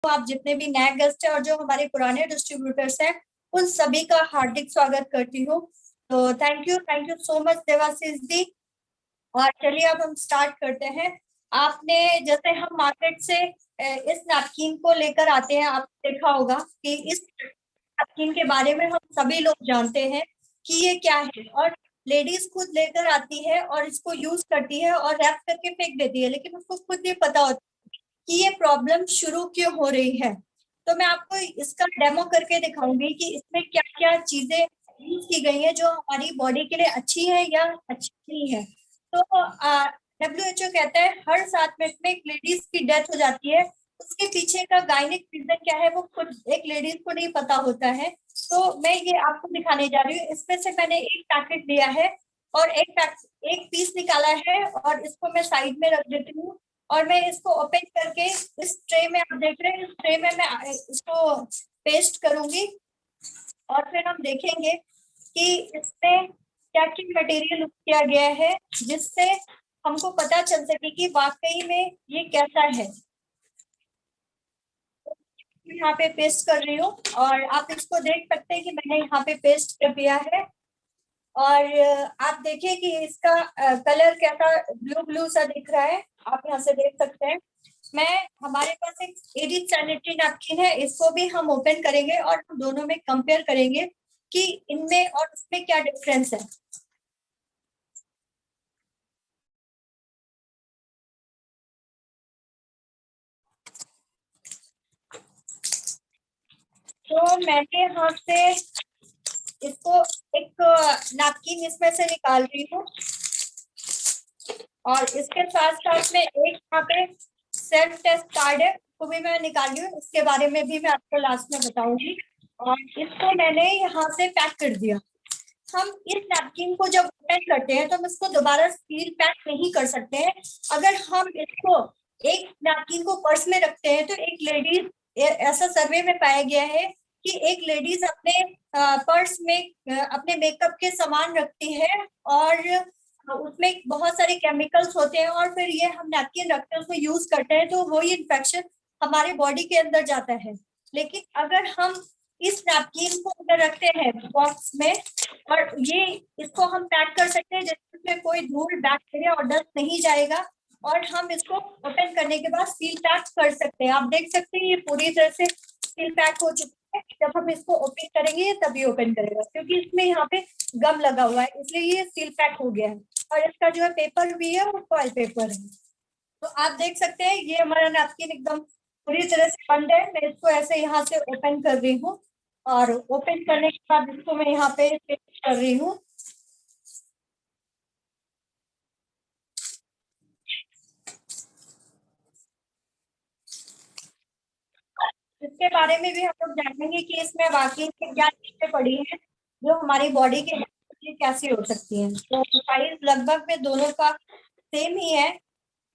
आप जितने भी नए गेस्ट हैं और जो हमारे पुराने डिस्ट्रीब्यूटर्स हैं उन सभी का हार्दिक स्वागत करती हूँ। तो thank you so much Devashish ji. और चलिए अब हम स्टार्ट करते हैं। आपने जैसे हम मार्केट से इस नैपकिन को लेकर आते हैं, आपने देखा होगा कि इस नैपकिन के बारे में हम सभी लोग जानते हैं कि ये क्या है, और लेडीज खुद लेकर आती है और इसको यूज करती है और रैप करके फेंक देती है, लेकिन उसको खुद नहीं पता होता कि ये प्रॉब्लम शुरू क्यों हो रही है। तो मैं आपको इसका डेमो करके दिखाऊंगी कि इसमें क्या क्या चीजें यूज की गई है जो हमारी बॉडी के लिए अच्छी है या अच्छी नहीं है। तो WHO कहता है हर 7 मिनट में एक लेडीज की डेथ हो जाती है। उसके पीछे का गायनिक रीजन क्या है वो खुद एक लेडीज को नहीं पता होता है। तो मैं ये आपको दिखाने जा रही हूँ। इसमें से मैंने एक पैकेट लिया है और एक पीस निकाला है और इसको मैं साइड में रख देती हूँ। और मैं इसको ओपन करके इस ट्रे में, आप देख रहे हैं, इस ट्रे में मैं इसको पेस्ट करूंगी और फिर हम देखेंगे कि इसमें क्या क्या मटेरियल यूज किया गया है जिससे हमको पता चल सके कि वाकई में ये कैसा है। यहाँ पे पेस्ट कर रही हूँ और आप इसको देख सकते हैं कि मैंने यहाँ पे पेस्ट कर दिया है। और आप देखिए कि इसका कलर कैसा ब्लू ब्लू सा दिख रहा है, आप यहाँ से देख सकते हैं। मैं हमारे पास एक एडिट सैनिटरी नैपकिन है, इसको भी हम ओपन करेंगे और हम दोनों में कंपेयर करेंगे कि इनमें और उसमें क्या डिफरेंस है। तो मैंने यहाँ से इसको एक नैपकिन इसमें से निकाल रही हूँ और इसके साथ साथ में एक यहाँ पे सेल्फ टेस्ट कार्ड है, वो भी मैं निकाल रही हूँ, इसके बारे में भी मैं आपको लास्ट में बताऊंगी। और इसको मैंने यहाँ से पैक कर दिया। हम इस नैपकिन को जब ओपन करते हैं तो हम इसको दोबारा सील पैक नहीं कर सकते हैं। अगर हम इसको एक नैपकिन को पर्स में रखते हैं तो एक लेडीज, ऐसा सर्वे में पाया गया है कि एक लेडीज अपने पर्स में अपने मेकअप के सामान रखती है और उसमें बहुत सारे केमिकल्स होते हैं और फिर ये हम नैपकिन रखते हैं, उसको यूज करते हैं तो वही इन्फेक्शन हमारे बॉडी के अंदर जाता है। लेकिन अगर हम इस नैपकिन को अगर रखते हैं बॉक्स में और ये इसको हम पैक कर सकते हैं जिसमें कोई धूल बैक्टीरिया और डस्ट नहीं जाएगा, और हम इसको ओपन करने के बाद सील पैक कर सकते हैं। आप देख सकते हैं ये पूरी तरह से सील पैक हो चुका है। जब हम इसको ओपन करेंगे तभी ओपन करेगा, क्योंकि इसमें यहाँ पे गम लगा हुआ है इसलिए ये सील पैक हो गया है। और इसका जो है पेपर भी है वो फॉइल पेपर है। तो आप देख सकते हैं ये हमारा नैपकिन एकदम पूरी तरह से बंद है। मैं इसको ऐसे यहाँ से ओपन कर रही हूँ और ओपन करने के बाद इसको मैं यहाँ पे पेस्ट कर रही हूँ। इसके बारे में भी हम लोग जानेंगे कि इसमें वाकई में क्या चीजें पड़ी हैं जो हमारी बॉडी के लिए कैसी हो सकती हैं। तो साइज लगभग में दोनों का सेम ही है।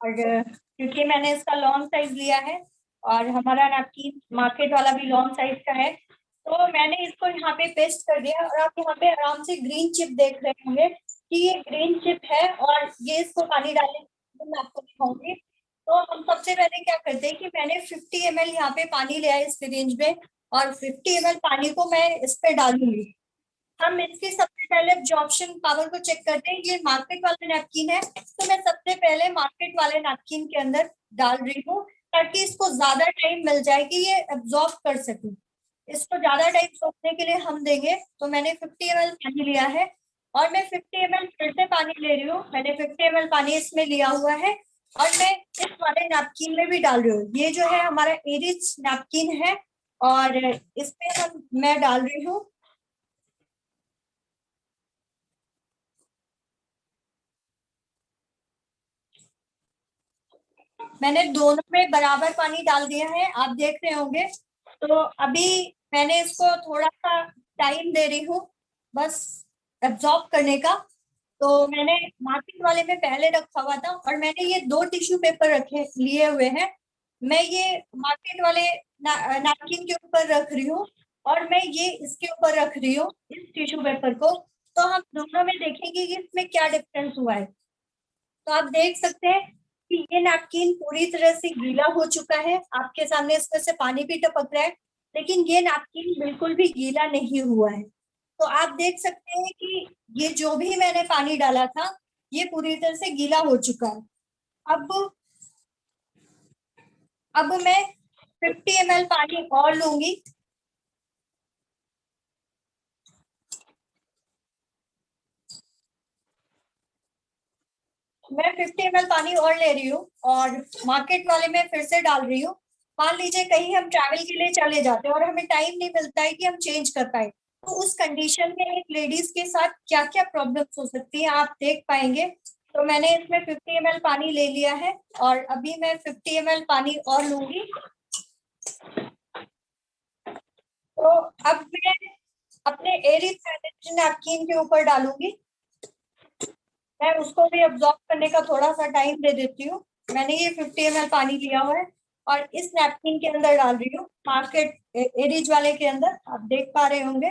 और क्योंकि मैंने इसका लॉन्ग साइज लिया है और हमारा नैपकिन मार्केट वाला भी लॉन्ग साइज का है, तो मैंने इसको यहाँ पे पेस्ट कर दिया। और आप यहाँ पे आराम से ग्रीन चिप देख रहे होंगे कि ये ग्रीन चिप है और ये इसको पानी डालने के मैं आपको दिखाऊंगी। तो हम सबसे पहले क्या करते हैं कि मैंने 50 ml यहाँ पे पानी लिया है इस सिरिंज में, और 50 ml पानी को मैं इस पे डालूंगी। हम इसकी सबसे पहले एब्जॉर्प्शन पावर को चेक करते हैं। ये मार्केट वाला नैपकिन है तो मैं सबसे पहले मार्केट वाले नैपकिन के अंदर डाल रही हूँ ताकि इसको ज्यादा टाइम मिल जाए कि ये एब्जॉर्ब कर सके। इसको ज्यादा टाइम सोखने के लिए हम देंगे। तो मैंने 50 ml पानी लिया है और मैं 50 ml फिर से पानी ले रही हूँ। मैंने 50 ml पानी इसमें लिया हुआ है और मैं इस वाले नैपकिन में भी डाल रही हूँ। ये जो है हमारा एरिच नैपकिन है और इसमें मैं डाल रही हूँ। मैंने दोनों में बराबर पानी डाल दिया है, आप देख रहे होंगे। तो अभी मैंने इसको थोड़ा सा टाइम दे रही हूँ बस एब्जॉर्ब करने का। तो मैंने मार्केट वाले में पहले रखा हुआ था और मैंने ये 2 टिश्यू पेपर रखे लिए हुए हैं। मैं ये मार्केट वाले नैपकिन के ऊपर रख रही हूँ और मैं ये इसके ऊपर रख रही हूँ इस टिश्यू पेपर को। तो हम दोनों में देखेंगे कि इसमें क्या डिफरेंस हुआ है। तो आप देख सकते हैं कि ये नैपकिन पूरी तरह से गीला हो चुका है, आपके सामने इसमें से पानी भी टपक रहा है, लेकिन ये नैपकिन बिल्कुल भी गीला नहीं हुआ है। तो आप देख सकते हैं कि ये जो भी मैंने पानी डाला था ये पूरी तरह से गीला हो चुका है। अब मैं 50 ml पानी और लूंगी। मैं 50 ml पानी और ले रही हूँ और मार्केट वाले में फिर से डाल रही हूँ। मान लीजिए कहीं हम ट्रैवल के लिए चले जाते हैं और हमें टाइम नहीं मिलता है कि हम चेंज कर पाए, तो उस कंडीशन में एक लेडीज के साथ क्या क्या प्रॉब्लम्स हो सकती है आप देख पाएंगे। तो मैंने इसमें 50 ml पानी ले लिया है और अभी मैं 50 ml पानी और लूंगी। तो अब मैं अपने एरी नैपकिन के ऊपर डालूंगी। मैं उसको भी अब्सॉर्ब करने का थोड़ा सा टाइम दे देती हूँ। मैंने ये 50 ml पानी लिया हुआ है और इस नैपकिन के अंदर डाल रही हूँ, मार्केट एरीज वाले के अंदर, आप देख पा रहे होंगे।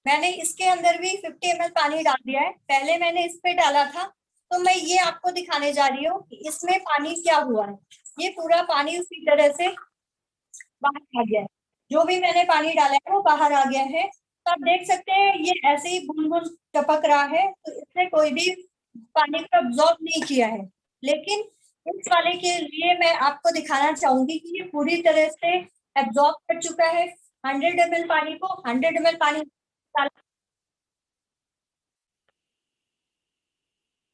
मैंने इसके अंदर भी 50 ml पानी डाल दिया है, पहले मैंने इस पे डाला था। तो मैं ये आपको दिखाने जा रही हूँ कि इसमें पानी क्या हुआ है। ये पूरा पानी उसी तरह से बाहर आ गया है, जो भी मैंने पानी डाला है वो बाहर आ गया है। तो आप देख सकते हैं ये ऐसे ही बूंद बूंद टपक रहा है, तो इसने कोई भी पानी को अब्सॉर्ब नहीं किया है। लेकिन इस वाले के लिए मैं आपको दिखाना चाहूंगी कि ये पूरी तरह से एब्जॉर्ब कर चुका है। 100 ml पानी को 100 ml पानी डाला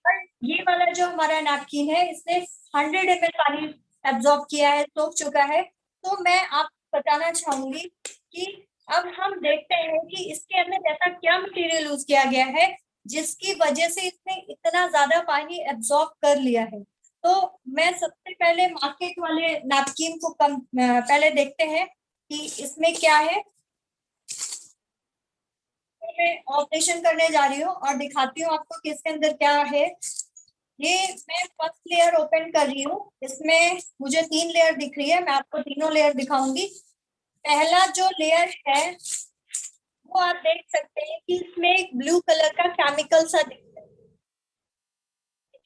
और ये वाला जो हमारा नैपकिन है इसने 100 ml पानी एब्जॉर्ब किया है, सोख चुका है। तो मैं आपको बताना चाहूंगी कि अब हम देखते हैं कि इसके अंदर ऐसा क्या मटेरियल यूज किया गया है जिसकी वजह से इसने इतना ज्यादा पानी एब्जॉर्ब कर लिया है। तो मैं सबसे पहले मार्केट वाले नैपकिन को पहले देखते हैं कि इसमें क्या है। मैं ऑपरेशन करने जा रही हूँ और दिखाती हूँ आपको कि इसके अंदर क्या है। ये मैं फर्स्ट लेयर ओपन कर रही हूँ, इसमें मुझे 3 लेयर दिख रही है, मैं आपको तीनों लेयर दिखाऊंगी। पहला जो लेयर है वो आप देख सकते हैं कि इसमें एक ब्लू कलर का केमिकल सा दिख रहा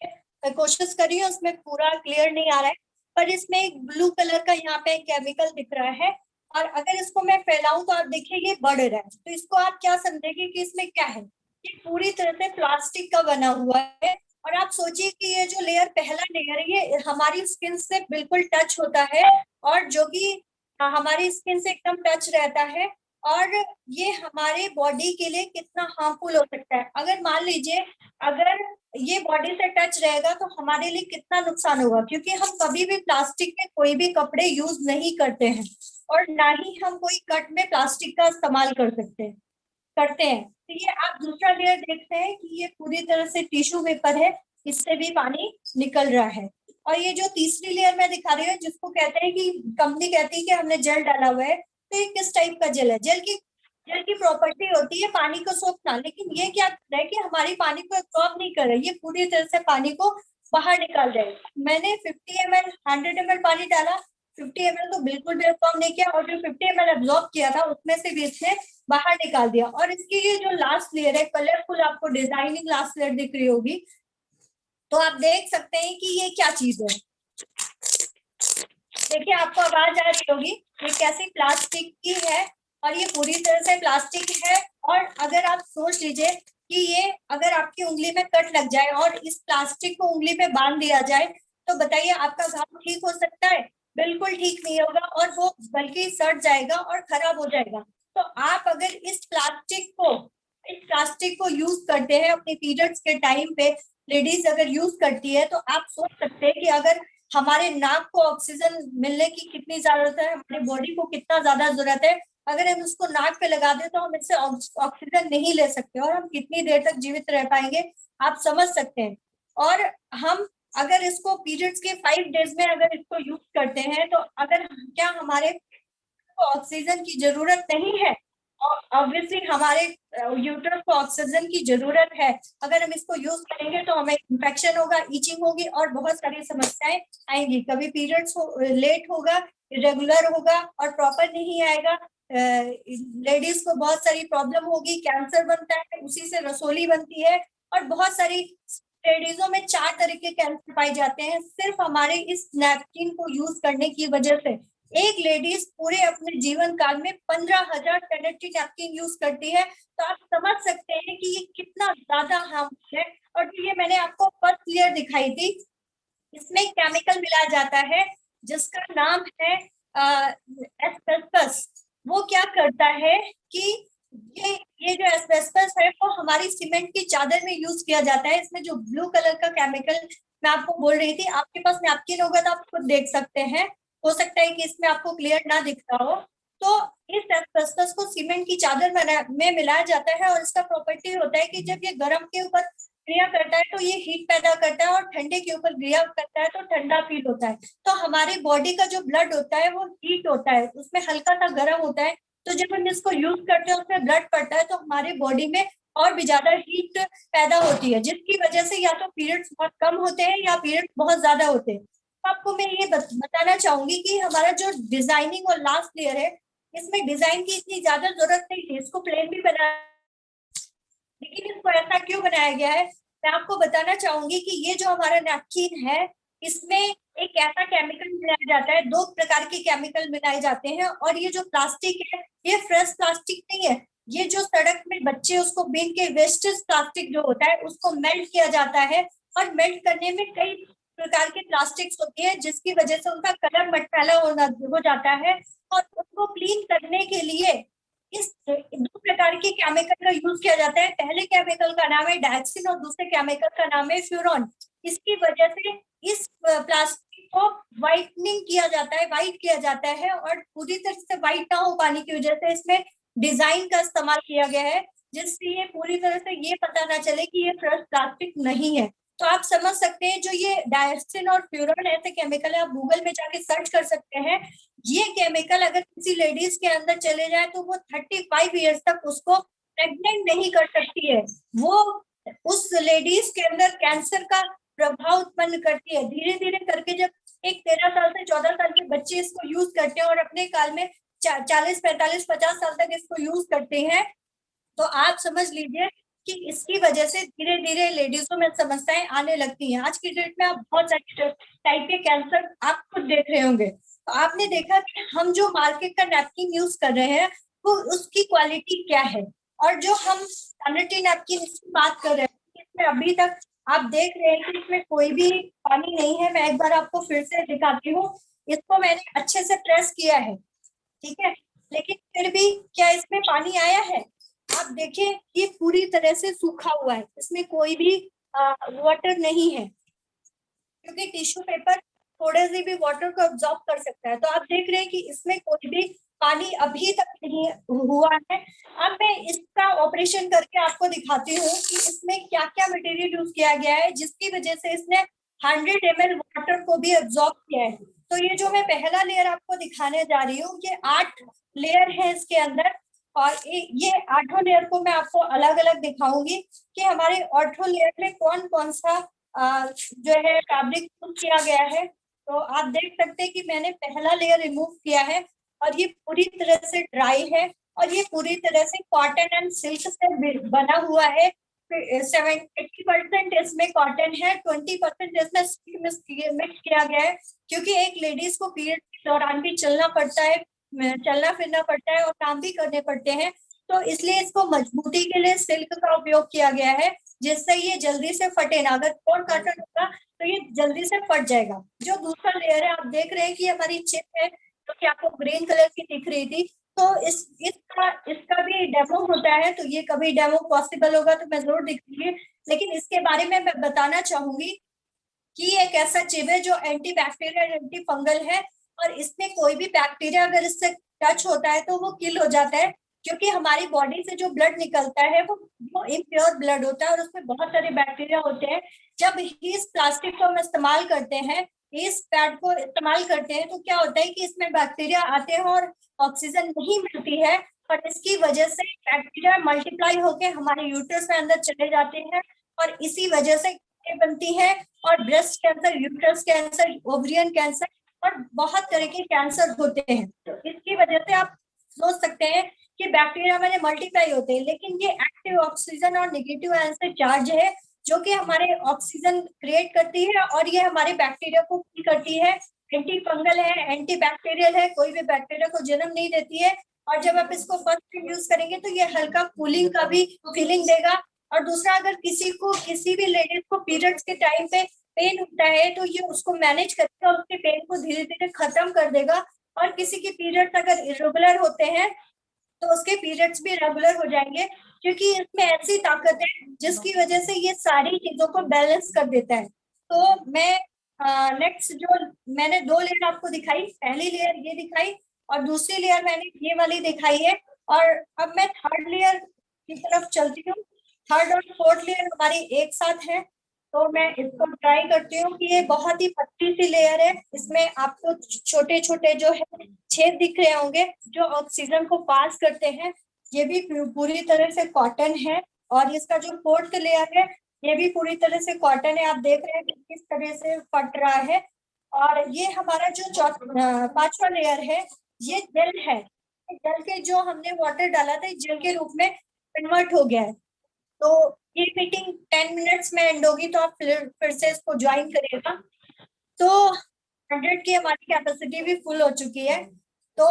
है। मैं कोशिश कर रही हूँ, उसमें पूरा क्लियर नहीं आ रहा है, पर इसमें एक ब्लू कलर का यहाँ पे केमिकल दिख रहा है। और अगर इसको मैं फैलाऊं तो आप देखिए ये बढ़ रहा है, तो इसको आप क्या समझेंगे कि इसमें क्या है। ये पूरी तरह से प्लास्टिक का बना हुआ है। और आप सोचिए कि ये जो लेयर, पहला लेयर है, ये हमारी स्किन से बिल्कुल टच होता है और जो कि हमारी स्किन से एकदम टच रहता है। और ये हमारे बॉडी के लिए कितना हार्मफुल हो सकता है, अगर मान लीजिए अगर ये बॉडी से टच रहेगा तो हमारे लिए कितना नुकसान होगा, क्योंकि हम कभी भी प्लास्टिक के कोई भी कपड़े यूज नहीं करते हैं और ना ही हम कोई कट में प्लास्टिक का इस्तेमाल करते हैं। तो ये आप दूसरा लेयर देखते हैं कि ये पूरी तरह से टिश्यू पेपर है, इससे भी पानी निकल रहा है। और ये जो तीसरी लेयर मैं दिखा रही हूँ जिसको कहते हैं कि कंपनी कहती है कि हमने जेल डाला हुआ है, तो ये किस टाइप का जेल है। जेल की प्रॉपर्टी होती है पानी को सोखना, लेकिन ये क्या कर रहा है कि हमारी पानी को एब्सॉर्ब नहीं कर रहा है, ये पूरी तरह से पानी को बाहर निकाल रहा है। मैंने 50 ml 100 ml पानी डाला, 50 ml तो बिल्कुल भी एब्सॉर्ब नहीं किया, और जो 50 ml एब्सॉर्ब किया था उसमें से भी इसने बाहर निकाल दिया। और इसकी ये जो लास्ट लेयर है, कलरफुल आपको डिजाइनिंग लास्ट लेयर दिख रही होगी, तो आप देख सकते हैं कि ये क्या चीज है। देखिए आपको आवाज आ रही होगी, ये कैसी प्लास्टिक की है और ये पूरी तरह से प्लास्टिक है। और अगर आप सोच लीजिए कि ये अगर आपकी उंगली में कट लग जाए और इस प्लास्टिक को उंगली पे बांध दिया जाए, तो बताइए आपका घाव ठीक हो सकता है? बिल्कुल ठीक नहीं होगा, और वो बल्कि सड़ जाएगा और खराब हो जाएगा। तो आप अगर इस प्लास्टिक को यूज करते हैं अपने पीरियड्स के टाइम पे, लेडीज अगर यूज करती है, तो आप सोच सकते हैं कि अगर हमारे नाक को ऑक्सीजन मिलने की कितनी जरूरत है, हमारी बॉडी को कितना ज्यादा जरूरत है, अगर हम उसको नाक पे लगा दें तो हम इससे ऑक्सीजन नहीं ले सकते और हम कितनी देर तक जीवित रह पाएंगे, आप समझ सकते हैं। और हम अगर इसको पीरियड्स के 5 डेज में अगर इसको यूज करते हैं, तो अगर क्या हमारे को ऑक्सीजन की जरूरत नहीं है? और ऑब्वियसली हमारे यूट्रस को ऑक्सीजन की जरूरत है। अगर हम इसको यूज करेंगे तो हमें इन्फेक्शन होगा, ईचिंग होगी और बहुत सारी समस्याएं आएंगी। कभी पीरियड्स लेट होगा, इरेगुलर होगा और प्रॉपर नहीं आएगा, लेडीज को बहुत सारी प्रॉब्लम होगी, कैंसर बनता है, उसी से रसोली बनती है, और बहुत सारी लेडीजों में 4 तरह के कैंसर पाए जाते हैं सिर्फ हमारे इस नैपकिन को यूज करने की वजह से। एक लेडीज पूरे अपने जीवन काल में 15,000 सैनिटरी नैपकिन यूज करती है, तो आप समझ सकते हैं कि ये कितना ज्यादा हार्मफुल है। और ये मैंने आपको फर्स्ट लेयर दिखाई थी, इसमें केमिकल मिलाया जाता है जिसका नाम है एस्बेस्टस। वो क्या करता है कि ये जो एस्बेस्टस है वो हमारी सीमेंट की चादर में यूज किया जाता है। इसमें जो ब्लू कलर का केमिकल मैं आपको बोल रही थी, आपके पास नैपकिन होगा तो आप खुद देख सकते हैं, हो सकता है कि इसमें आपको क्लियर ना दिख रहा हो। तो इस एस्बेस्टस को सीमेंट की चादर में मिलाया जाता है, और इसका प्रॉपर्टी होता है कि जब ये गर्म के ऊपर क्रिया करता है तो ये हीट पैदा करता है, और ठंडे के ऊपर क्रिया करता है तो ठंडा फील होता है। तो हमारी बॉडी का जो ब्लड होता है वो हीट होता है, उसमें हल्का सा गर्म होता है। तो जब हम इसको यूज करते हैं उसमें ब्लड पड़ता है तो हमारी बॉडी में और भी ज्यादा हीट पैदा होती है, जिसकी वजह से या तो पीरियड्स बहुत कम होते हैं या पीरियड्स बहुत ज्यादा होते हैं। तो आपको मैं ये बताना चाहूंगी कि हमारा जो डिजाइनिंग और लास्ट लेयर है, इसमें डिजाइन की इतनी ज्यादा जरूरत नहीं थी, इसको प्लेन भी बनाया, लेकिन इसको ऐसा क्यों बनाया गया है मैं आपको बताना चाहूंगी कि ये जो हमारा नैपकिन है, इसमें एक ऐसा केमिकल मिलाया जाता है, 2 प्रकार के केमिकल मिलाए जाते हैं। और ये जो प्लास्टिक है ये फ्रेश प्लास्टिक नहीं है, ये जो सड़क में बच्चे उसको बीन के वेस्टेज प्लास्टिक जो होता है उसको मेल्ट किया जाता है, और मेल्ट करने में कई प्रकार के प्लास्टिक्स होती है जिसकी वजह से उनका कलर मटमैला हो जाता है। और उसको क्लीन करने के लिए इस 2 प्रकार के केमिकल का यूज किया जाता है। पहले केमिकल का नाम है डायक्सिन और दूसरे केमिकल का नाम है फ्यूरॉन। इसकी वजह से इस प्लास्टिक को व्हाइटनिंग किया जाता है, व्हाइट किया जाता है, और पूरी तरह से व्हाइट ना हो पाने की वजह से इसमें डिजाइन का इस्तेमाल किया गया है, जिससे ये पूरी तरह से ये पता ना चले कि ये फ्रेश प्लास्टिक नहीं है। तो आप समझ सकते हैं जो ये डायक्सिन और फ्यूरॉन ऐसे केमिकल है, आप गूगल में जाके सर्च कर सकते हैं। ये केमिकल अगर किसी लेडीज के अंदर चले जाए तो वो 35 ईयर्स तक उसको प्रेग्नेंट नहीं कर सकती है, वो उस लेडीज के अंदर कैंसर का प्रभाव उत्पन्न करती है। धीरे धीरे करके जब एक 13 साल से 14 साल के बच्चे इसको यूज करते हैं और अपने काल में 40, 45, 50 साल तक इसको यूज करते हैं, तो आप समझ लीजिए कि इसकी वजह से धीरे धीरे लेडीजों में समस्याएं आने लगती हैं। आज की डेट में आप बहुत सारे टाइप के कैंसर आप खुद देख रहे होंगे। तो आपने देखा कि हम जो मार्केट का नैपकिन यूज कर रहे हैं वो उसकी क्वालिटी क्या है, और जो हम सैनिटरी नैपकिन की बात कर रहे हैं इसमें अभी तक आप देख रहे हैं कि इसमें कोई भी पानी नहीं है। मैं एक बार आपको फिर से दिखाती हूँ, इसको मैंने अच्छे से प्रेस किया है, ठीक है, लेकिन फिर भी क्या इसमें पानी आया है? आप देखिए ये पूरी तरह से सूखा हुआ है, इसमें कोई भी वाटर नहीं है, क्योंकि टिश्यू पेपर थोड़े से भी वाटर को अब्सॉर्ब कर सकता है। तो आप देख रहे हैं कि इसमें कोई भी पानी अभी तक नहीं हुआ है। अब मैं इसका ऑपरेशन करके आपको दिखाती हूँ कि इसमें क्या क्या मटेरियल यूज किया गया है जिसकी वजह से इसने 100 ml वाटर को भी अब्सॉर्ब किया है। तो ये जो मैं पहला लेयर आपको दिखाने जा रही हूँ, ये 8 लेयर है इसके अंदर, और ये 8 लेयर को मैं आपको अलग अलग दिखाऊंगी कि हमारे 8 लेयर में कौन कौन सा जो है फैब्रिक यूज किया गया है। तो आप देख सकते हैं कि मैंने पहला लेयर रिमूव किया है और ये पूरी तरह से ड्राई है, और ये पूरी तरह से कॉटन एंड सिल्क से बना हुआ है। 70% इसमें कॉटन है, 20% इसमें सिल्क मिक्स किया गया है, क्योंकि एक लेडीज को पीरियड के दौरान भी चलना पड़ता है, चलना फिरना पड़ता है और काम भी करने पड़ते हैं। तो इसलिए इसको मजबूती के लिए सिल्क का उपयोग किया गया है, जिससे ये जल्दी से फटे ना। अगर प्योर कॉटन होगा तो ये जल्दी से फट जाएगा। जो दूसरा लेयर है आप देख रहे हैं कि हमारी चिप है जो कि आपको ग्रीन कलर की दिख रही थी, तो इसका भी डेमो होता है, तो ये कभी डेमो पॉसिबल होगा तो मैं जरूर दिखाऊंगी। लेकिन इसके बारे में मैं बताना चाहूंगी कि एक ऐसा चिप है जो एंटी बैक्टीरियल एंटी फंगल है, और इसमें कोई भी बैक्टीरिया अगर इससे टच होता है तो वो किल हो जाता है, क्योंकि हमारी बॉडी से जो ब्लड निकलता है वो इम्प्योर ब्लड होता है और उसमें बहुत सारे बैक्टीरिया होते हैं। जब इस प्लास्टिक को हम इस्तेमाल करते हैं, इस पैड को इस्तेमाल करते हैं, तो क्या होता है कि इसमें बैक्टीरिया आते हैं और ऑक्सीजन नहीं मिलती है, और इसकी वजह से बैक्टीरिया मल्टीप्लाई होकर हमारे यूट्रस में अंदर चले जाते हैं, और इसी वजह से बनती है, और breast cancer, uterus cancer, ovarian cancer और बहुत तरह के कैंसर होते हैं। तो इसकी वजह से आप सोच सकते हैं कि बैक्टीरिया में मल्टीप्लाई होते हैं, लेकिन ये एक्टिव ऑक्सीजन और नेगेटिव आयन से चार्ज है, जो कि हमारे ऑक्सीजन क्रिएट करती है और ये हमारे बैक्टीरिया को किल करती है। एंटी फंगल है, एंटी बैक्टीरियल है, कोई भी बैक्टीरिया को जन्म नहीं देती है। और जब आप इसको फर्स्ट टाइम यूज करेंगे तो ये हल्का कूलिंग का भी फीलिंग देगा। और दूसरा, अगर किसी को, किसी भी लेडीज को पीरियड्स के टाइम पे पेन होता है तो ये उसको मैनेज करेगा, उसके पेन को धीरे धीरे खत्म कर देगा। और किसी के पीरियड्स अगर इरेगुलर होते हैं तो उसके पीरियड्स भी रेगुलर हो जाएंगे, क्योंकि इसमें ऐसी ताकत है जिसकी वजह से ये सारी चीजों को बैलेंस कर देता है। तो मैं नेक्स्ट जो मैंने दो लेयर आपको दिखाई, पहली लेयर ये दिखाई और दूसरी लेयर मैंने ये वाली दिखाई है। और अब मैं थर्ड लेयर की तरफ चलती हूँ। थर्ड और फोर्थ लेयर हमारी एक साथ है, तो मैं इसको ट्राई करती हूँ कि ये बहुत ही पतली सी लेयर है। इसमें आपको छोटे छोटे जो है छेद दिख रहे होंगे जो ऑक्सीजन को पास करते हैं। ये भी पूरी तरह से कॉटन है। और इसका जो फोर्थ लेयर है ये भी पूरी तरह से कॉटन है। आप देख रहे हैं कि किस तरह से फट रहा है। और ये हमारा जो पांचवा लेयर है ये जेल है। जेल के जो हमने वाटर डाला था जेल के रूप में कन्वर्ट हो गया है। तो ये मीटिंग 10 मिनट्स में एंड होगी, तो आप फिर से इसको ज्वाइन करिएगा। तो 100 की हमारी कैपेसिटी भी फुल हो चुकी है। तो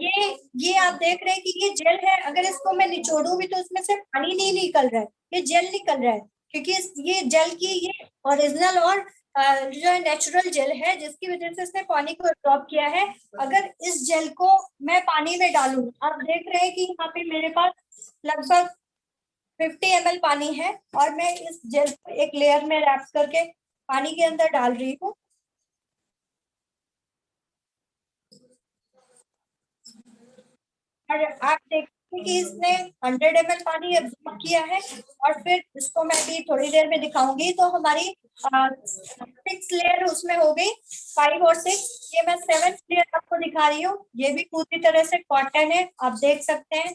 ये आप देख रहे हैं कि ये जेल है। अगर इसको मैं निचोड़ू भी तो इसमें से पानी नहीं निकल रहा है, ये जेल निकल रहा है, क्योंकि ये जेल की ये ओरिजिनल और जो है नेचुरल जेल है, जिसकी वजह से इसने पानी को एब्जॉर्ब किया है। अगर इस जेल को मैं पानी में डालूं, आप देख रहे हैं कि यहाँ पे मेरे पास लगभग 50 ml पानी है और मैं इस जेल को एक लेयर में रैप करके पानी के अंदर डाल रही हूँ। और आप देखते हैं कि इसने 100 ml पानी एब्जॉर्ब किया है। और फिर इसको मैं भी थोड़ी देर में दिखाऊंगी। तो हमारी 6 लेयर उसमें हो गई, 5 और 6। ये मैं 7th लेयर आपको दिखा रही हूँ। ये भी पूरी तरह से कॉटन है। आप देख सकते हैं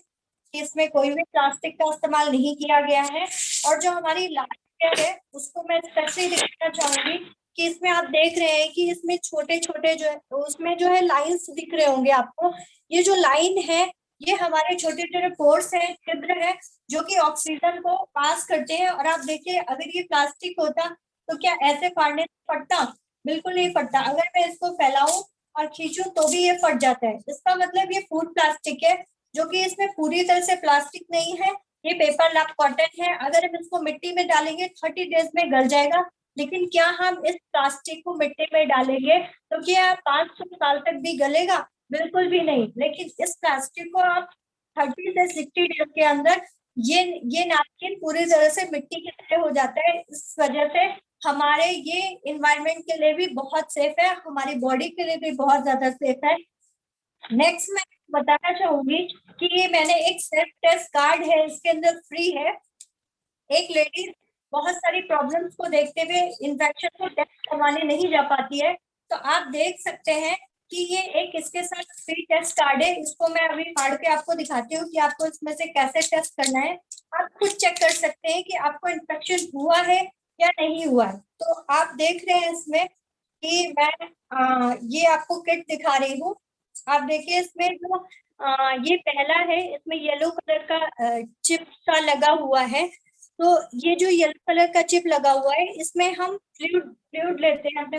कि इसमें कोई भी प्लास्टिक का इस्तेमाल नहीं किया गया है। और जो हमारी लास्ट लेयर है उसको मैं स्पेशली दिखाना चाहूंगी कि इसमें आप देख रहे हैं कि इसमें छोटे छोटे जो है उसमें जो है लाइंस दिख रहे होंगे आपको। ये जो लाइन है ये हमारे छोटे छोटे पोर्स हैं, छिद्र है, जो कि ऑक्सीजन को पास करते हैं। और आप देखिए, अगर ये प्लास्टिक होता तो क्या ऐसे फाड़ने से फटता? बिल्कुल नहीं फटता। अगर मैं इसको फैलाऊं और खींचूं तो भी ये फट जाता है। इसका मतलब ये फूड प्लास्टिक है, जो कि इसमें पूरी तरह से प्लास्टिक नहीं है। ये पेपर लैप कॉटन है। अगर हम इसको मिट्टी में डालेंगे 30 डेज में गल जाएगा। लेकिन क्या हम इस प्लास्टिक को मिट्टी में डालेंगे तो क्या 500 साल तक भी गलेगा? बिल्कुल भी नहीं। लेकिन इस प्लास्टिक को आप 30 से 60 डेज के अंदर ये नैपकिन पूरी तरह से मिट्टी की तरह हो जाता है। इस वजह से हमारे ये इन्वायरमेंट के लिए भी बहुत सेफ है, हमारी बॉडी के लिए भी बहुत ज्यादा सेफ है। नेक्स्ट मैं बताना चाहूंगी कि ये मैंने एक सेल्फ टेस्ट कार्ड है, इसके अंदर फ्री है। एक लेडी बहुत सारी प्रॉब्लम्स को देखते हुए इन्फेक्शन को टेस्ट करवाने नहीं जा पाती है, तो आप देख सकते हैं कि ये एक इसके साथ फ्री टेस्ट कार्ड है। इसको मैं अभी फाड़ के आपको दिखाती हूँ कि आपको इसमें से कैसे टेस्ट करना है। आप खुद चेक कर सकते हैं कि आपको इन्फेक्शन हुआ है या नहीं हुआ है। तो आप देख रहे हैं इसमें कि मैं ये आपको किट दिखा रही हूँ। आप देखिए इसमें जो ये पहला है, इसमें येलो कलर का चिप सा लगा हुआ है। तो ये जो येलो कलर का चिप लगा हुआ है इसमें हम फ्लूइड फ्लूइड लेते हैं अपने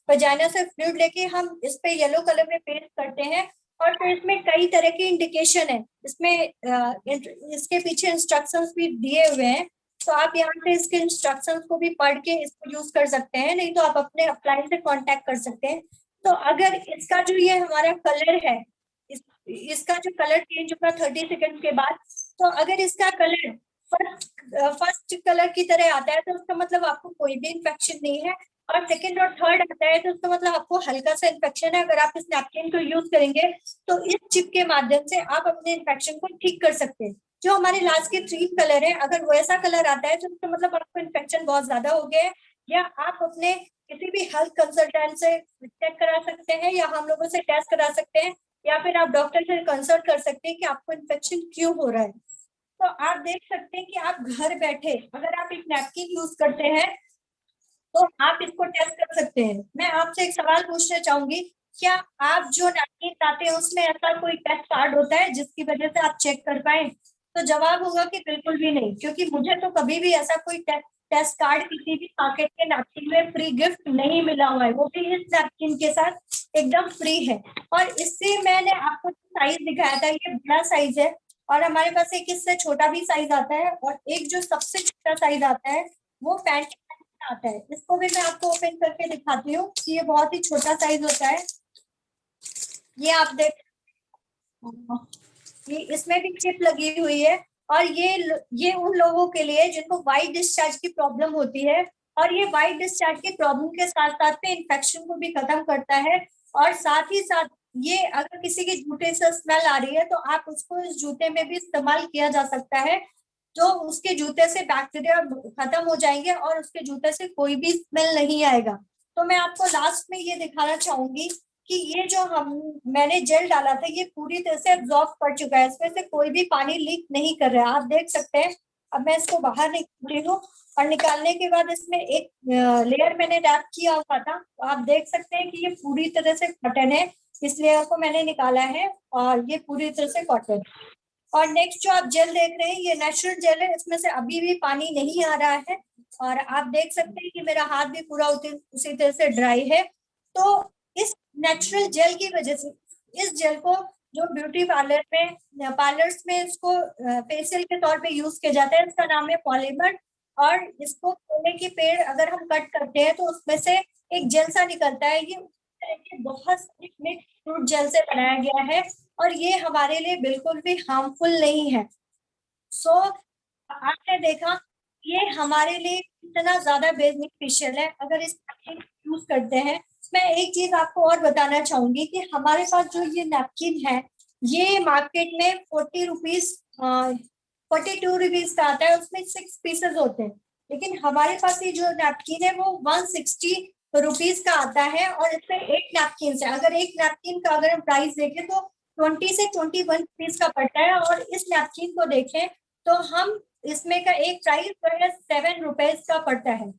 वजाइना से फ्लूइड लेके हम इस पे येलो कलर में पेस्ट करते हैं। और फिर इसमें कई तरह की इंडिकेशन है। इसमें इसके पीछे इंस्ट्रक्शंस भी दिए हुए हैं। तो आप यहाँ से इसके इंस्ट्रक्शंस को भी पढ़ के इसको यूज कर सकते हैं, नहीं तो आप अपने अप्लाई से कांटेक्ट कर सकते हैं। तो अगर इसका जो ये हमारा कलर है, इसका जो कलर चेंज होगा 30 सेकंड के बाद, तो अगर इसका कलर फर्स्ट कलर की तरह आता है तो उसका मतलब आपको कोई भी इन्फेक्शन नहीं है। और सेकंड और थर्ड आता है तो उसका मतलब आपको हल्का सा इन्फेक्शन है। अगर आप इस नैपकिन को यूज करेंगे तो इस चिप के माध्यम से आप अपने इन्फेक्शन को ठीक कर सकते हैं। जो हमारे लास्ट के 3 कलर है, अगर वैसा कलर आता है तो उसका मतलब आपको इन्फेक्शन बहुत ज्यादा हो गया है, या आप अपने किसी भी हेल्थ कंसल्टेंट से चेक करा सकते हैं, या हम लोगों से टेस्ट करा सकते हैं, या फिर आप डॉक्टर से कंसल्ट कर सकते हैं कि आपको इन्फेक्शन क्यों हो रहा है। तो आप देख सकते हैं कि आप घर बैठे अगर आप एक नैपकिन यूज करते हैं तो आप इसको टेस्ट कर सकते हैं। मैं आपसे एक सवाल पूछना चाहूंगी क्या आप जो नैपकिन लाते हैं उसमें ऐसा कोई टेस्ट कार्ड होता है जिसकी वजह से आप चेक कर पाए? तो जवाब होगा कि बिल्कुल भी नहीं, क्योंकि मुझे तो कभी भी ऐसा कोई टेस्ट कार्ड किसी भी पैकेट के नैपकिन में फ्री गिफ्ट नहीं मिला हुआ है, वो भी इस नैपकिन के साथ एकदम फ्री है। और इससे मैंने आपको साइज दिखाया था, ये बड़ा साइज है, और हमारे पास एक इससे छोटा भी साइज आता है, और एक जो सबसे छोटा साइज आता है वो पैंट में आता है। इसको भी मैं आपको ओपन करके दिखाती हूँ कि ये बहुत ही छोटा साइज होता है। ये आप देख, ये इसमें भी चिप लगी हुई है, और ये उन लोगों के लिए जिनको वाइट डिस्चार्ज की प्रॉब्लम होती है, और ये वाइट डिस्चार्ज की प्रॉब्लम के साथ साथ में इन्फेक्शन को भी खत्म करता है। और साथ ही साथ ये अगर किसी के जूते से स्मेल आ रही है तो आप उसको इस जूते में भी इस्तेमाल किया जा सकता है, तो उसके जूते से बैक्टीरिया खत्म हो जाएंगे और उसके जूते से कोई भी स्मेल नहीं आएगा। तो मैं आपको लास्ट में ये दिखाना चाहूंगी कि ये जो मैंने जेल डाला था ये पूरी तरह से एब्जॉर्ब कर चुका है, इसमें से कोई भी पानी लीक नहीं कर रहा है, आप देख सकते हैं। अब मैं इसको बाहर निकाल रही हूँ, और निकालने के बाद इसमें एक लेयर मैंने रैप किया हुआ था, तो आप देख सकते हैं कि ये पूरी तरह से कॉटन है। इस लेयर को मैंने निकाला है और ये पूरी तरह से कॉटन। और नेक्स्ट जो आप जेल देख रहे हैं ये नेचुरल जेल है, इसमें से अभी भी पानी नहीं आ रहा है, और आप देख सकते हैं कि मेरा हाथ भी पूरा उसी तरह से ड्राई है। तो इस नेचुरल जेल की वजह से इस जेल को जो ब्यूटी पार्लर्स में इसको फेशियल के तौर पे यूज किया जाता है, इसका नाम है पॉलीमर। और इसको केले के पेड़ अगर हम कट करते हैं तो उसमें से एक जेल सा निकलता है, ये बहुत मिक्स फ्रूट जेल से बनाया गया है, और ये हमारे लिए बिल्कुल भी हार्मफुल नहीं है। सो आपने देखा ये हमारे लिए कितना ज्यादा बेनिफिशियल है अगर इस यूज करते हैं। मैं एक चीज आपको और बताना चाहूंगी कि हमारे पास जो ये नैपकिन है ये मार्केट में 42 रुपीज का आता है, उसमें 6 पीसेस होते हैं। लेकिन हमारे पास ये जो नैपकिन है वो 160 रुपीज का आता है, और इसमें 8 नैपकिन है। अगर एक नैपकिन का अगर हम प्राइस देखें तो 20 से 21 रुपीज का पड़ता है, और इस नैपकिन को देखें तो हम इसमें का एक प्राइस जो है 7 रुपीज का पड़ता है।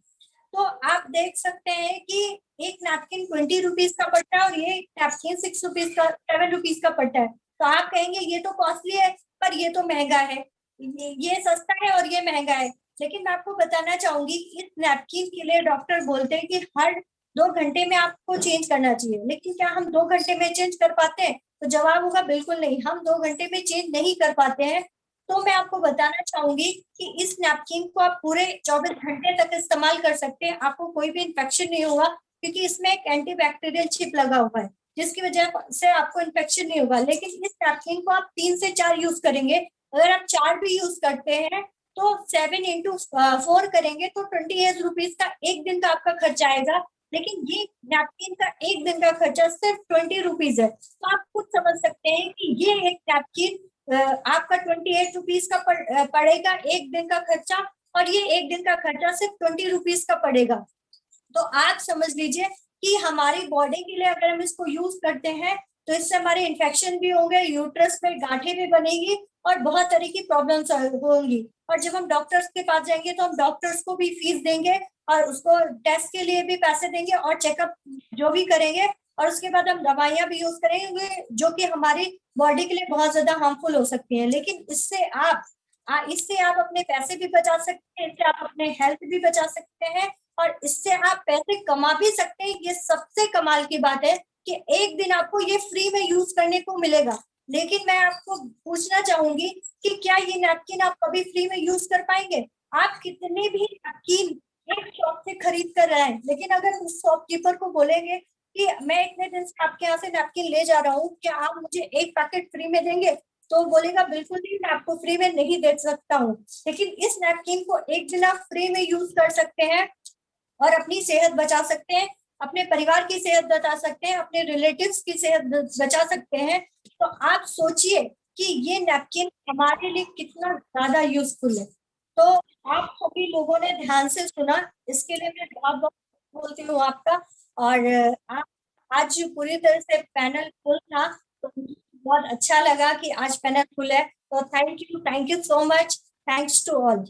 तो आप देख सकते हैं कि एक नैपकिन 20 रुपीज का पड़ता है और ये नैपकिन 6 रुपीज का 7 रुपीज का पड़ता है। तो आप कहेंगे ये तो कॉस्टली है, पर ये तो महंगा है, ये सस्ता है और ये महंगा है। लेकिन मैं आपको बताना चाहूंगी इस नैपकिन के लिए डॉक्टर बोलते हैं कि हर 2 घंटे में आपको चेंज करना चाहिए, लेकिन क्या हम 2 घंटे में चेंज कर पाते हैं? तो जवाब होगा बिल्कुल नहीं, हम 2 घंटे में चेंज नहीं कर पाते हैं। तो मैं आपको बताना चाहूंगी कि इस नैपकिन को आप पूरे 24 घंटे तक इस्तेमाल कर सकते हैं, आपको कोई भी इन्फेक्शन नहीं होगा, क्योंकि इसमें एक एंटीबैक्टीरियल चिप लगा हुआ है जिसकी वजह से आपको इन्फेक्शन नहीं होगा। लेकिन इस नैपकिन को आप 3 से 4 यूज करेंगे, अगर आप 4 भी यूज करते हैं तो 7 × 4 करेंगे तो 28 रुपीज का एक दिन का आपका खर्चा आएगा। लेकिन ये नैपकिन का एक दिन का खर्चा सिर्फ 20 रुपीज है। तो आप खुद समझ सकते हैं कि ये एक नैपकिन आपका 28 रुपीज का पड़ेगा एक दिन का खर्चा, और ये एक दिन का खर्चा सिर्फ 20 रुपीज का पड़ेगा। तो आप समझ लीजिए कि हमारी बॉडी के लिए अगर हम इसको यूज करते हैं तो इससे हमारे इन्फेक्शन भी होंगे, यूट्रस में गांठें भी बनेगी, और बहुत तरह की प्रॉब्लम्स होंगी। और जब हम डॉक्टर्स के पास जाएंगे तो हम डॉक्टर्स को भी फीस देंगे, और उसको टेस्ट के लिए भी पैसे देंगे, और चेकअप जो भी करेंगे, और उसके बाद हम दवाइयां भी यूज करेंगे जो कि हमारी बॉडी के लिए बहुत ज्यादा हार्मफुल हो सकती हैं। लेकिन इससे आप अपने पैसे भी बचा सकते हैं, इससे आप अपने हेल्थ भी बचा सकते हैं, और इससे आप पैसे कमा भी सकते हैं। ये सबसे कमाल की बात है कि एक दिन आपको ये फ्री में यूज करने को मिलेगा। लेकिन मैं आपको पूछना चाहूंगी कि क्या ये नैपकिन आप कभी फ्री में यूज कर पाएंगे? आप कितने भी नैपकिन एक शॉप से खरीद कर रहे हैं, लेकिन अगर उस शॉपकीपर को बोलेंगे कि मैं इतने दिन से आपके यहाँ से नैपकिन ले जा रहा हूँ, क्या आप मुझे एक पैकेट फ्री में देंगे? तो बोलेगा बिल्कुल नहीं, मैं आपको फ्री में नहीं दे सकता हूँ। लेकिन इस नैपकिन को एक दिन आप फ्री में यूज कर सकते हैं, और अपनी सेहत बचा सकते हैं, अपने परिवार की सेहत बचा सकते हैं, अपने रिलेटिव्स की सेहत बचा सकते हैं। तो आप सोचिए कि ये नैपकिन हमारे लिए कितना ज्यादा यूजफुल है। तो आप सभी लोगों ने ध्यान से सुना, इसके लिए मैं बहुत बहुत बोलती हूँ आपका। और आप आज पूरी तरह से पैनल फुल था, तो मुझे बहुत अच्छा लगा कि आज पैनल फुल है। तो thank you so much, thanks to all.